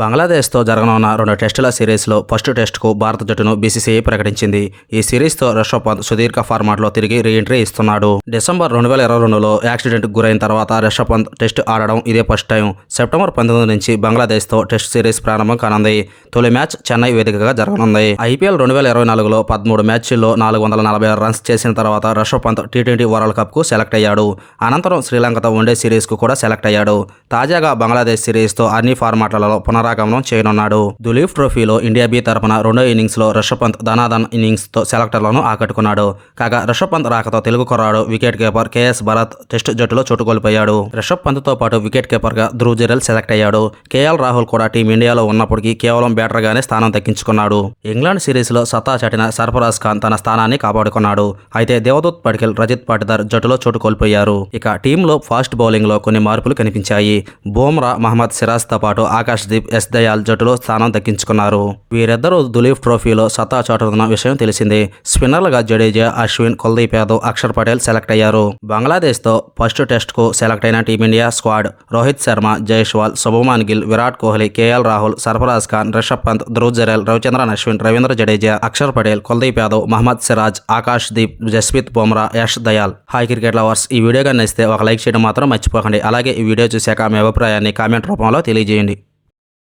బంగ్లాదేశ్తో జరగనున్న 2 టెస్టుల సిరీస్లో ఫస్ట్ టెస్టుకు భారత జట్టును బీసీసీఐ ప్రకటించింది. ఈ సిరీస్తో రిషబ్ పంత్ సుదీర్ఘ ఫార్మాట్లో తిరిగి రీ-ఎంట్రీ ఇస్తున్నాడు. డిసెంబర్ 2022లో యాక్సిడెంట్కు గురైన తర్వాత రిషబ్ పంత్ టెస్ట్ ఆడడం ఇదే ఫస్ట్ టైం. సెప్టెంబర్ 19 నుంచి బంగ్లాదేశ్తో టెస్ట్ సిరీస్ ప్రారంభం కానుంది. తొలి మ్యాచ్ చెన్నై వేదికగా జరగనుంది. ఐపీఎల్ 2024లో 13 మ్యాచ్ల్లో 446 రన్స్ చేసిన తర్వాత రిషబ్ పంత్ టీ20 వరల్డ్ కప్కు సెలెక్ట్ అయ్యాడు. అనంతరం శ్రీలంకతో వన్డే సిరీస్కు కూడా సెలెక్ట్ అయ్యాడు. తాజాగా బంగ్లాదేశ్ సిరీస్తో అన్ని ఫార్మాట్లలో పునరాగమనం చేయనున్నాడు. దులీప్ ట్రోఫీలో ఇండియా బి తరపున రెండో ఇన్నింగ్స్లో రిషబ్ పంత్ ధనాధన్ ఇన్నింగ్స్తో సెలెక్టర్లను ఆకట్టుకున్నాడు. కాగా రిషబ్ పంత్ రాకతో తెలుగు కుర్రాడు wicket keeper KS Bharat test జట్టులో చోటు కోల్పోయాడు. రిషబ్ పంత్తో పాటు వికెట్ కీపర్గా ధ్రువ్ జురేల్ సెలెక్ట్ అయ్యాడు. కేఎల్ రాహుల్ కూడా టీమిండియాలో ఉన్నప్పటికీ కేవలం బ్యాటర్గానే స్థానం దక్కించుకున్నాడు. ఇంగ్లాండ్ సిరీస్లో సత్తా చాటిన సర్ఫరాజ్ ఖాన్ తన స్థానాన్ని కాపాడుకున్నాడు. అయితే దేవదూత్ పడికల్, రజిత్ పాటిదార్ జట్టులో చోటు కోల్పోయారు. ఇక టీంలో ఫాస్ట్ బౌలింగ్లో కొన్ని మార్పులు కనిపించాయి. బుమ్రా, మహమ్మద్ సిరాజ్తో పాటు ఆకాష్ దీప్, ఎస్ దయాల్ జట్టులో స్థానం దక్కించుకున్నారు. వీరిద్దరూ దులీప్ ట్రోఫీలో సత్తా చాటుతున్న విషయం తెలిసిందే. స్పిన్నర్లుగా జడేజా, అశ్విన్, కుల్దీప్ యాదవ్, అక్షర్ పటేల్ సెలెక్ట్ అయ్యారు. బంగ్లాదేశ్తో ఫస్ట్ టెస్ట్కు సెలెక్ట్ అయిన team India squad Rohit Sharma, Jaiswal, Shubman Gill, Virat Kohli, KL Rahul, Sarfaraz Khan, Rishabh Pant, Dhruv Jurel, Ravichandran Ashwin, Ravindra Jadeja, Axar Patel, Kuldeep Yadav, Mohammed Siraj, Akash Deep, Jasprit Bumrah, Yash Dayal. Hi cricket lovers, ఈ వీడియో కానీ నచ్చితే ఒక లైక్ చేయడం మాత్రం మర్చిపోకండి. అలాగే ఈ వీడియో చూశాక మీ అభిప్రాయాన్ని కామెంట్ రూపంలో తెలియజేయండి.